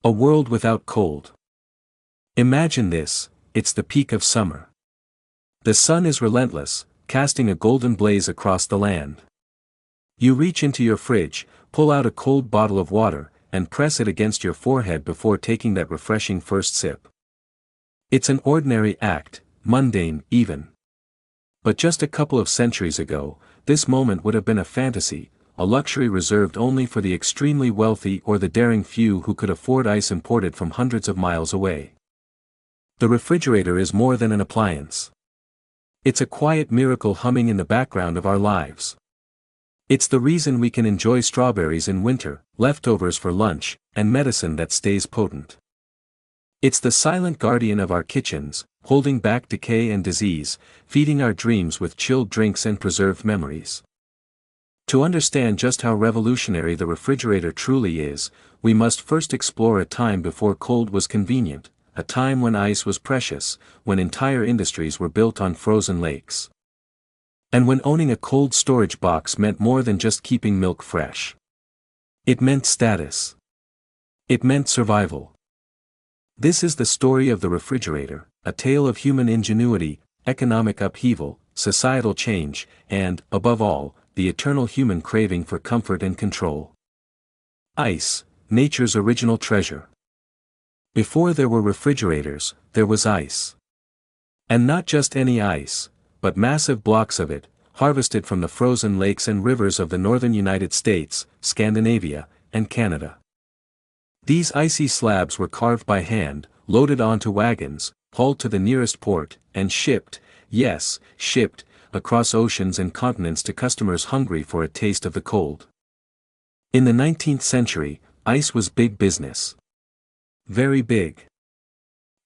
A world without cold. Imagine this, it's the peak of summer. The sun is relentless, casting a golden blaze across the land. You reach into your fridge, pull out a cold bottle of water, and press it against your forehead before taking that refreshing first sip. It's an ordinary act, mundane even. But just a couple of centuries ago, this moment would have been a fantasy, a luxury reserved only for the extremely wealthy or the daring few who could afford ice imported from hundreds of miles away. The refrigerator is more than an appliance. It's a quiet miracle humming in the background of our lives. It's the reason we can enjoy strawberries in winter, leftovers for lunch, and medicine that stays potent. It's the silent guardian of our kitchens, holding back decay and disease, feeding our dreams with chilled drinks and preserved memories. To understand just how revolutionary the refrigerator truly is, we must first explore a time before cold was convenient, a time when ice was precious, when entire industries were built on frozen lakes. And when owning a cold storage box meant more than just keeping milk fresh. It meant status. It meant survival. This is the story of the refrigerator, a tale of human ingenuity, economic upheaval, societal change, and, above all, the eternal human craving for comfort and control. Ice, nature's original treasure. Before there were refrigerators, there was ice. And not just any ice, but massive blocks of it, harvested from the frozen lakes and rivers of the northern United States, Scandinavia, and Canada. These icy slabs were carved by hand, loaded onto wagons, hauled to the nearest port, and shipped, yes, shipped, across oceans and continents to customers hungry for a taste of the cold. In the 19th century, ice was big business. Very big.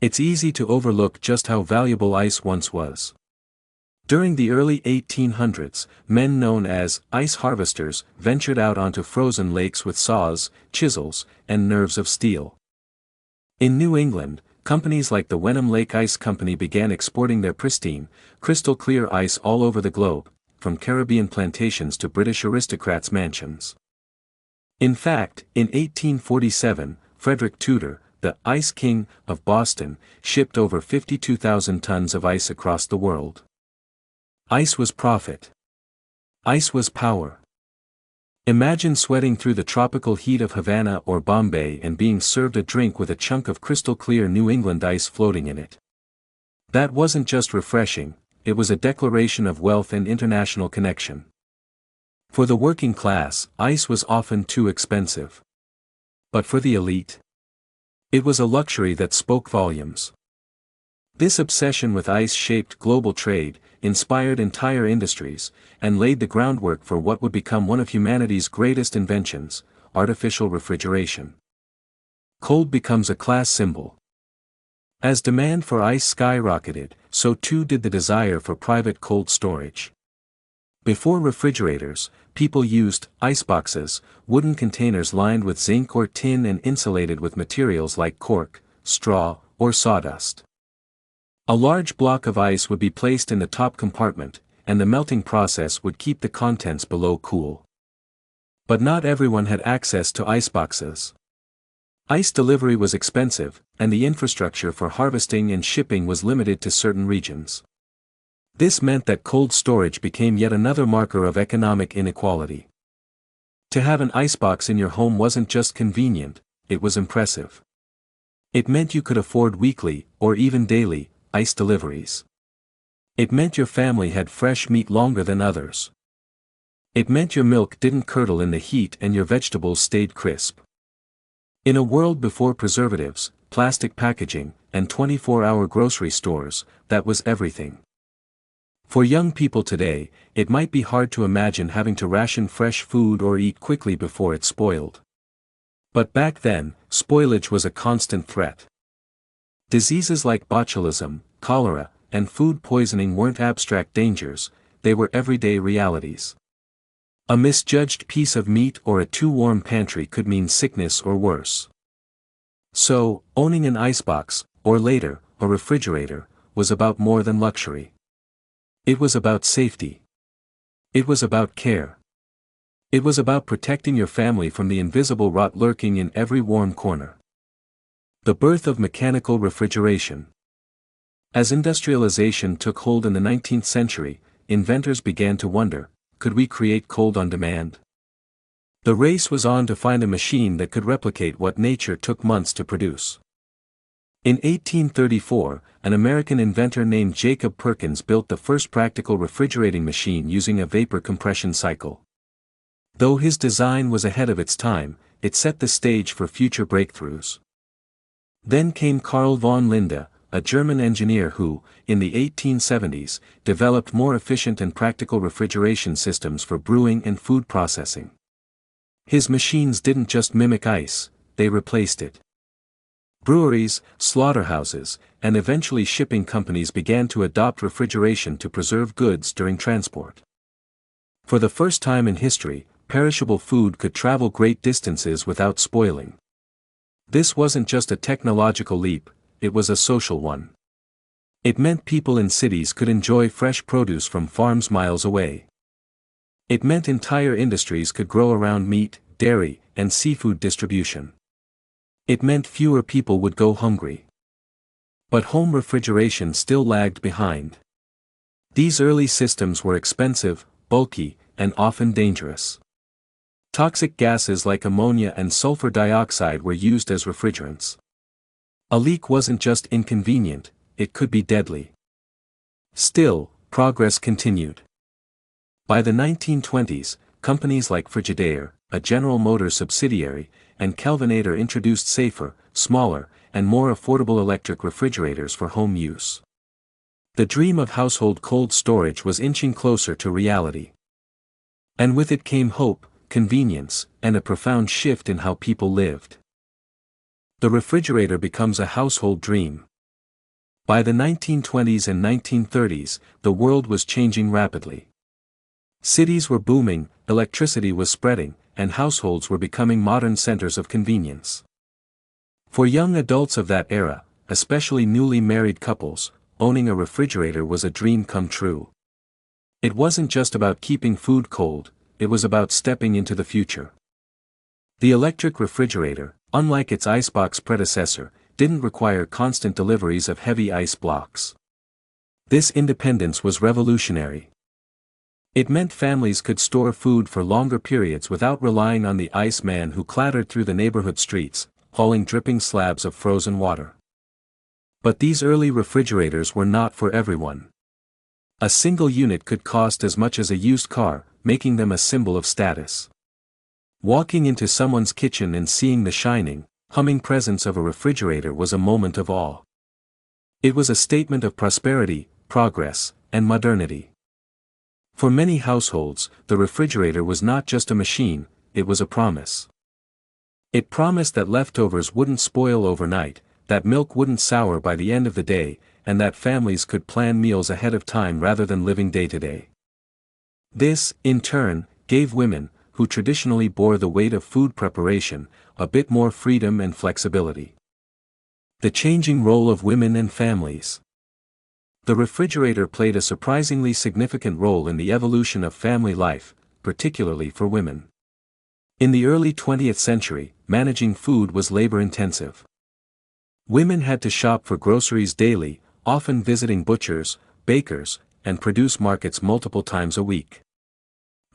It's easy to overlook just how valuable ice once was. During the early 1800s, men known as ice harvesters ventured out onto frozen lakes with saws, chisels, and nerves of steel. In New England, companies like the Wenham Lake Ice Company began exporting their pristine, crystal-clear ice all over the globe, from Caribbean plantations to British aristocrats' mansions. In fact, in 1847, Frederick Tudor, the Ice King of Boston, shipped over 52,000 tons of ice across the world. Ice was profit. Ice was power. Imagine sweating through the tropical heat of Havana or Bombay and being served a drink with a chunk of crystal-clear New England ice floating in it. That wasn't just refreshing, it was a declaration of wealth and international connection. For the working class, ice was often too expensive. But for the elite, it was a luxury that spoke volumes. This obsession with ice shaped global trade, inspired entire industries, and laid the groundwork for what would become one of humanity's greatest inventions, artificial refrigeration. Cold becomes a class symbol. As demand for ice skyrocketed, so too did the desire for private cold storage. Before refrigerators, people used iceboxes, wooden containers lined with zinc or tin and insulated with materials like cork, straw, or sawdust. A large block of ice would be placed in the top compartment, and the melting process would keep the contents below cool. But not everyone had access to iceboxes. Ice delivery was expensive, and the infrastructure for harvesting and shipping was limited to certain regions. This meant that cold storage became yet another marker of economic inequality. To have an icebox in your home wasn't just convenient, it was impressive. It meant you could afford weekly, or even daily, ice deliveries. It meant your family had fresh meat longer than others. It meant your milk didn't curdle in the heat and your vegetables stayed crisp. In a world before preservatives, plastic packaging, and 24-hour grocery stores, that was everything. For young people today, it might be hard to imagine having to ration fresh food or eat quickly before it spoiled. But back then, spoilage was a constant threat. Diseases like botulism, cholera, and food poisoning weren't abstract dangers, they were everyday realities. A misjudged piece of meat or a too warm pantry could mean sickness or worse. So, owning an icebox, or later, a refrigerator, was about more than luxury. It was about safety. It was about care. It was about protecting your family from the invisible rot lurking in every warm corner. The birth of mechanical refrigeration. As industrialization took hold in the 19th century, inventors began to wonder, could we create cold on demand? The race was on to find a machine that could replicate what nature took months to produce. In 1834, an American inventor named Jacob Perkins built the first practical refrigerating machine using a vapor compression cycle. Though his design was ahead of its time, it set the stage for future breakthroughs. Then came Carl von Linde, a German engineer who, in the 1870s, developed more efficient and practical refrigeration systems for brewing and food processing. His machines didn't just mimic ice, they replaced it. Breweries, slaughterhouses, and eventually shipping companies began to adopt refrigeration to preserve goods during transport. For the first time in history, perishable food could travel great distances without spoiling. This wasn't just a technological leap, it was a social one. It meant people in cities could enjoy fresh produce from farms miles away. It meant entire industries could grow around meat, dairy, and seafood distribution. It meant fewer people would go hungry. But home refrigeration still lagged behind. These early systems were expensive, bulky, and often dangerous. Toxic gases like ammonia and sulfur dioxide were used as refrigerants. A leak wasn't just inconvenient, it could be deadly. Still, progress continued. By the 1920s, companies like Frigidaire, a General Motors subsidiary, and Kelvinator introduced safer, smaller, and more affordable electric refrigerators for home use. The dream of household cold storage was inching closer to reality. And with it came hope, convenience, and a profound shift in how people lived. The refrigerator becomes a household dream. By the 1920s and 1930s, the world was changing rapidly. Cities were booming, electricity was spreading, and households were becoming modern centers of convenience. For young adults of that era, especially newly married couples, owning a refrigerator was a dream come true. It wasn't just about keeping food cold, it was about stepping into the future. The electric refrigerator, unlike its icebox predecessor, didn't require constant deliveries of heavy ice blocks. This independence was revolutionary. It meant families could store food for longer periods without relying on the ice man who clattered through the neighborhood streets, hauling dripping slabs of frozen water. But these early refrigerators were not for everyone. A single unit could cost as much as a used car, making them a symbol of status. Walking into someone's kitchen and seeing the shining, humming presence of a refrigerator was a moment of awe. It was a statement of prosperity, progress, and modernity. For many households, the refrigerator was not just a machine, it was a promise. It promised that leftovers wouldn't spoil overnight, that milk wouldn't sour by the end of the day, and that families could plan meals ahead of time rather than living day to day. This, in turn, gave women, who traditionally bore the weight of food preparation, a bit more freedom and flexibility. The changing role of women and families. The refrigerator played a surprisingly significant role in the evolution of family life, particularly for women. In the early 20th century, managing food was labor-intensive. Women had to shop for groceries daily, often visiting butchers, bakers, and produce markets multiple times a week.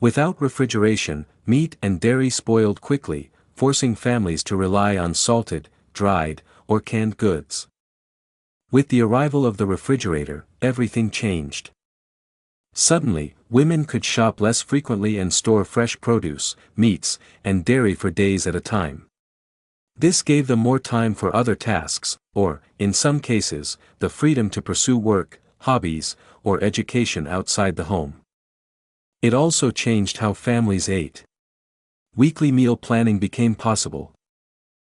Without refrigeration, meat and dairy spoiled quickly, forcing families to rely on salted, dried, or canned goods. With the arrival of the refrigerator, everything changed. Suddenly, women could shop less frequently and store fresh produce, meats, and dairy for days at a time. This gave them more time for other tasks, or, in some cases, the freedom to pursue work, hobbies, or education outside the home. It also changed how families ate. Weekly meal planning became possible.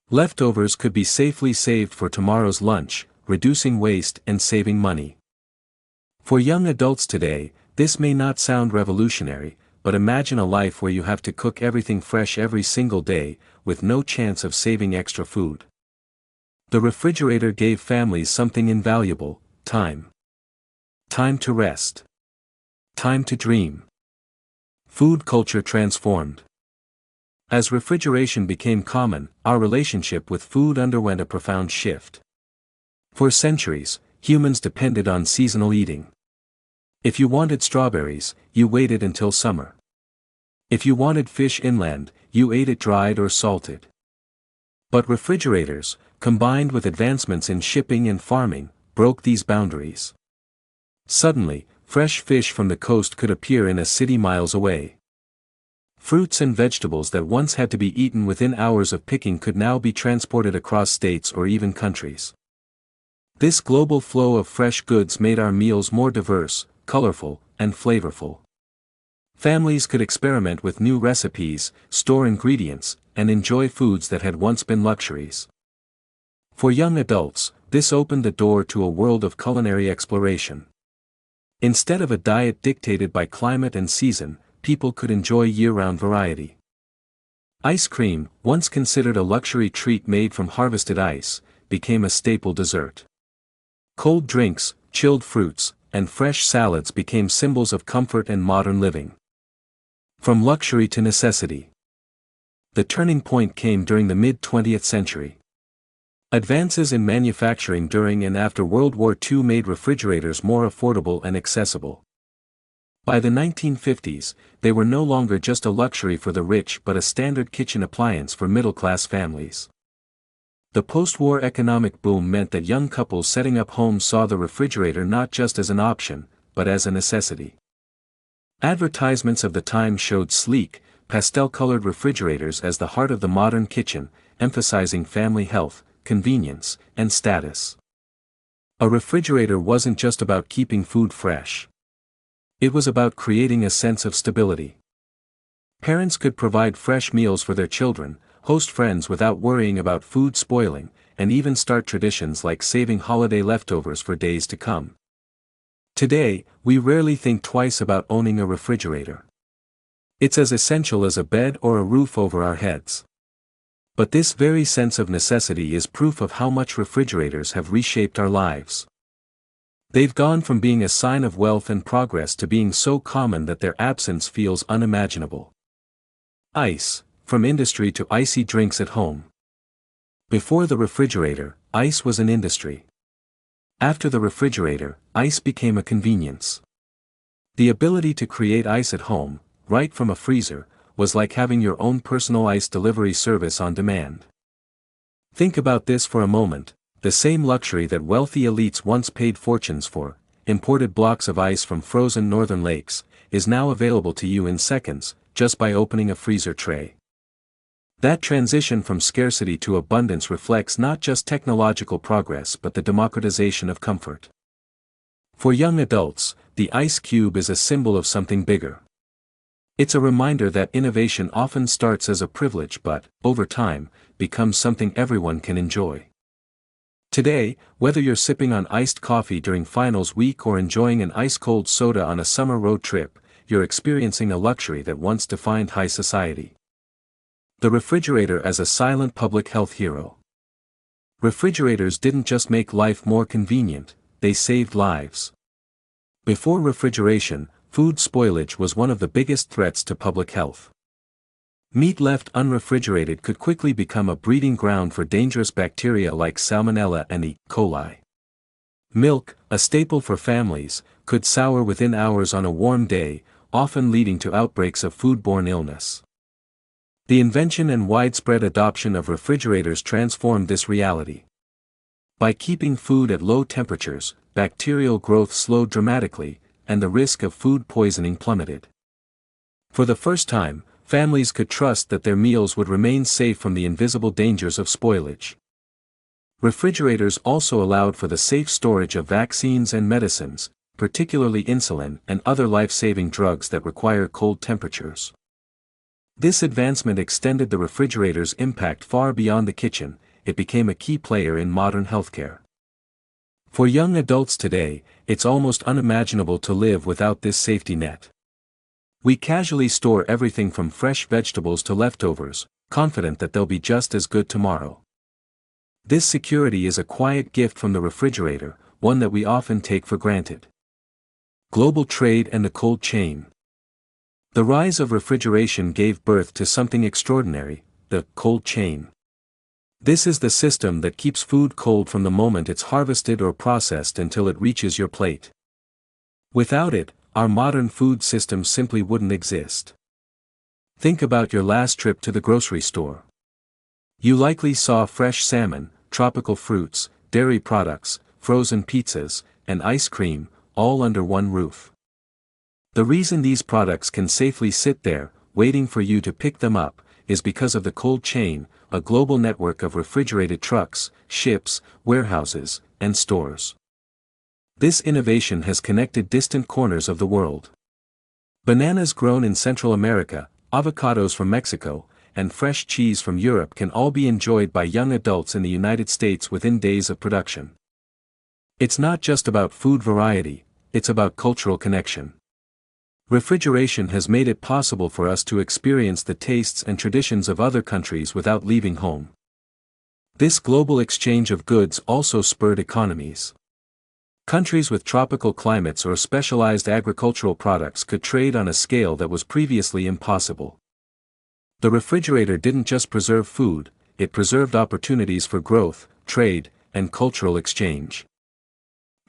Leftovers could be safely saved for tomorrow's lunch, reducing waste and saving money. For young adults today, this may not sound revolutionary, but imagine a life where you have to cook everything fresh every single day, with no chance of saving extra food. The refrigerator gave families something invaluable: time. Time to rest. Time to dream. Food culture transformed. As refrigeration became common, our relationship with food underwent a profound shift. For centuries, humans depended on seasonal eating. If you wanted strawberries, you waited until summer. If you wanted fish inland, you ate it dried or salted. But refrigerators, combined with advancements in shipping and farming, broke these boundaries. Suddenly, fresh fish from the coast could appear in a city miles away. Fruits and vegetables that once had to be eaten within hours of picking could now be transported across states or even countries. This global flow of fresh goods made our meals more diverse, colorful, and flavorful. Families could experiment with new recipes, store ingredients, and enjoy foods that had once been luxuries. For young adults, this opened the door to a world of culinary exploration. Instead of a diet dictated by climate and season, people could enjoy year-round variety. Ice cream, once considered a luxury treat made from harvested ice, became a staple dessert. Cold drinks, chilled fruits, and fresh salads became symbols of comfort and modern living. From luxury to necessity. The turning point came during the mid-20th century. Advances in manufacturing during and after World War II made refrigerators more affordable and accessible. By the 1950s, they were no longer just a luxury for the rich but a standard kitchen appliance for middle-class families. The post-war economic boom meant that young couples setting up homes saw the refrigerator not just as an option, but as a necessity. Advertisements of the time showed sleek, pastel-colored refrigerators as the heart of the modern kitchen, emphasizing family health, convenience, and status. A refrigerator wasn't just about keeping food fresh. It was about creating a sense of stability. Parents could provide fresh meals for their children, host friends without worrying about food spoiling, and even start traditions like saving holiday leftovers for days to come. Today, we rarely think twice about owning a refrigerator. It's as essential as a bed or a roof over our heads. But this very sense of necessity is proof of how much refrigerators have reshaped our lives. They've gone from being a sign of wealth and progress to being so common that their absence feels unimaginable. Ice, from industry to icy drinks at home. Before the refrigerator, ice was an industry. After the refrigerator, ice became a convenience. The ability to create ice at home, right from a freezer, was like having your own personal ice delivery service on demand. Think about this for a moment. The same luxury that wealthy elites once paid fortunes for, imported blocks of ice from frozen northern lakes, is now available to you in seconds, just by opening a freezer tray. That transition from scarcity to abundance reflects not just technological progress but the democratization of comfort. For young adults, the ice cube is a symbol of something bigger. It's a reminder that innovation often starts as a privilege but, over time, becomes something everyone can enjoy. Today, whether you're sipping on iced coffee during finals week or enjoying an ice-cold soda on a summer road trip, you're experiencing a luxury that once defined high society. The refrigerator as a silent public health hero. Refrigerators didn't just make life more convenient, they saved lives. Before refrigeration, food spoilage was one of the biggest threats to public health. Meat left unrefrigerated could quickly become a breeding ground for dangerous bacteria like Salmonella and E. coli. Milk, a staple for families, could sour within hours on a warm day, often leading to outbreaks of foodborne illness. The invention and widespread adoption of refrigerators transformed this reality. By keeping food at low temperatures, bacterial growth slowed dramatically, and the risk of food poisoning plummeted. For the first time, families could trust that their meals would remain safe from the invisible dangers of spoilage. Refrigerators also allowed for the safe storage of vaccines and medicines, particularly insulin and other life-saving drugs that require cold temperatures. This advancement extended the refrigerator's impact far beyond the kitchen. It became a key player in modern healthcare. For young adults today, it's almost unimaginable to live without this safety net. We casually store everything from fresh vegetables to leftovers, confident that they'll be just as good tomorrow. This security is a quiet gift from the refrigerator, one that we often take for granted. Global trade and the cold chain. The rise of refrigeration gave birth to something extraordinary, the cold chain. This is the system that keeps food cold from the moment it's harvested or processed until it reaches your plate. Without it, our modern food system simply wouldn't exist. Think about your last trip to the grocery store. You likely saw fresh salmon, tropical fruits, dairy products, frozen pizzas, and ice cream, all under one roof. The reason these products can safely sit there, waiting for you to pick them up, is because of the cold chain, a global network of refrigerated trucks, ships, warehouses, and stores. This innovation has connected distant corners of the world. Bananas grown in Central America, avocados from Mexico, and fresh cheese from Europe can all be enjoyed by young adults in the United States within days of production. It's not just about food variety, it's about cultural connection. Refrigeration has made it possible for us to experience the tastes and traditions of other countries without leaving home. This global exchange of goods also spurred economies. Countries with tropical climates or specialized agricultural products could trade on a scale that was previously impossible. The refrigerator didn't just preserve food, it preserved opportunities for growth, trade, and cultural exchange.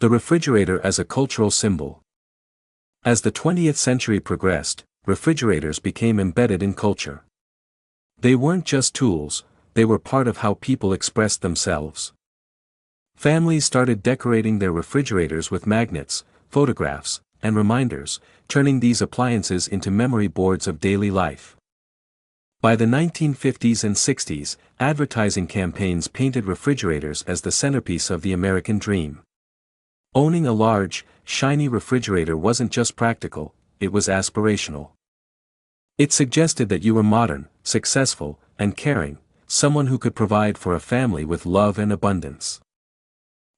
The refrigerator as a cultural symbol. As the 20th century progressed, refrigerators became embedded in culture. They weren't just tools, they were part of how people expressed themselves. Families started decorating their refrigerators with magnets, photographs, and reminders, turning these appliances into memory boards of daily life. By the 1950s and 60s, advertising campaigns painted refrigerators as the centerpiece of the American dream. Owning a large, shiny refrigerator wasn't just practical, it was aspirational. It suggested that you were modern, successful, and caring, someone who could provide for a family with love and abundance.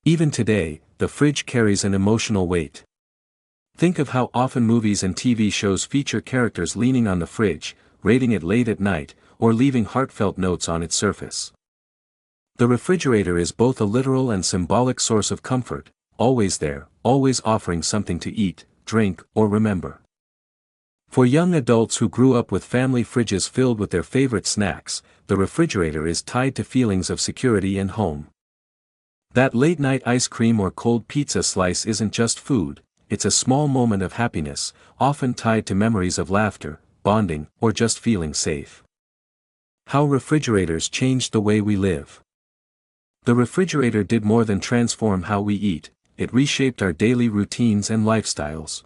Even today, the fridge carries an emotional weight. Think of how often movies and TV shows feature characters leaning on the fridge, raiding it late at night, or leaving heartfelt notes on its surface. The refrigerator is both a literal and symbolic source of comfort, always there, always offering something to eat, drink, or remember. For young adults who grew up with family fridges filled with their favorite snacks, the refrigerator is tied to feelings of security and home. That late-night ice cream or cold pizza slice isn't just food, it's a small moment of happiness, often tied to memories of laughter, bonding, or just feeling safe. How refrigerators changed the way we live. The refrigerator did more than transform how we eat, it reshaped our daily routines and lifestyles.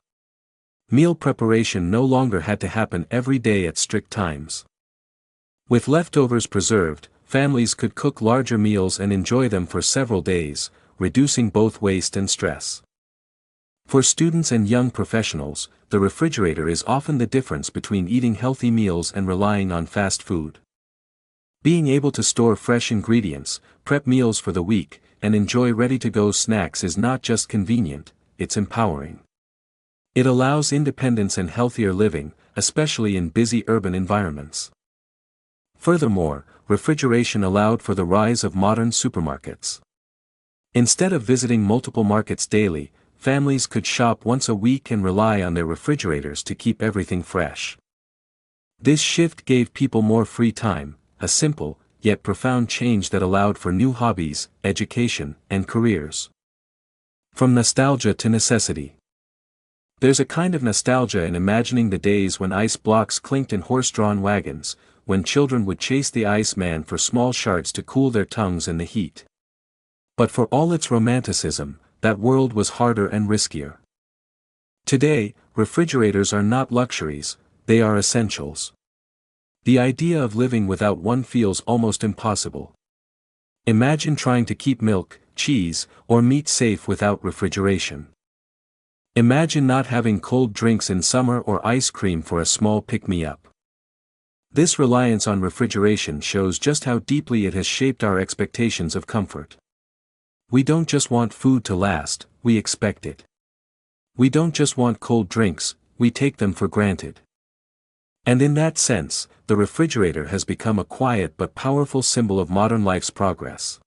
Meal preparation no longer had to happen every day at strict times. With leftovers preserved, families could cook larger meals and enjoy them for several days, reducing both waste and stress. For students and young professionals, the refrigerator is often the difference between eating healthy meals and relying on fast food. Being able to store fresh ingredients, prep meals for the week, and enjoy ready-to-go snacks is not just convenient, it's empowering. It allows independence and healthier living, especially in busy urban environments. Furthermore, refrigeration allowed for the rise of modern supermarkets. Instead of visiting multiple markets daily, families could shop once a week and rely on their refrigerators to keep everything fresh. This shift gave people more free time, a simple, yet profound change that allowed for new hobbies, education, and careers. From nostalgia to necessity. There's a kind of nostalgia in imagining the days when ice blocks clinked in horse-drawn wagons, when children would chase the ice man for small shards to cool their tongues in the heat. But for all its romanticism, that world was harder and riskier. Today, refrigerators are not luxuries, they are essentials. The idea of living without one feels almost impossible. Imagine trying to keep milk, cheese, or meat safe without refrigeration. Imagine not having cold drinks in summer or ice cream for a small pick-me-up. This reliance on refrigeration shows just how deeply it has shaped our expectations of comfort. We don't just want food to last, we expect it. We don't just want cold drinks, we take them for granted. And in that sense, the refrigerator has become a quiet but powerful symbol of modern life's progress.